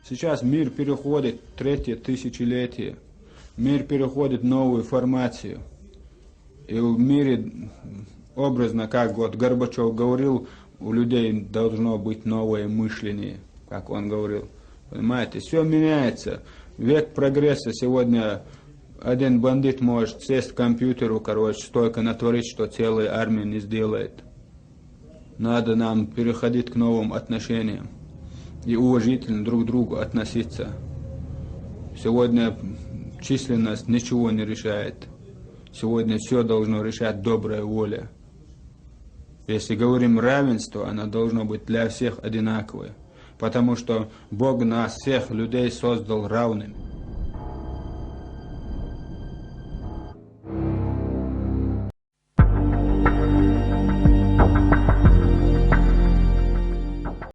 Сейчас мир переходит в третье тысячелетие. Мир переходит в новую формацию. И в мире, образно, как вот Горбачев говорил, у людей должно быть новое мышление, как он говорил. Понимаете, все меняется. Век прогресса. Сегодня один бандит может сесть к компьютеру, столько натворить, что целая армия не сделает. Надо нам переходить к новым отношениям и уважительно друг к другу относиться. Сегодня численность ничего не решает. Сегодня все должно решать добрая воля. Если говорим равенство, оно должно быть для всех одинаковое. Потому что Бог нас, всех людей, создал равными.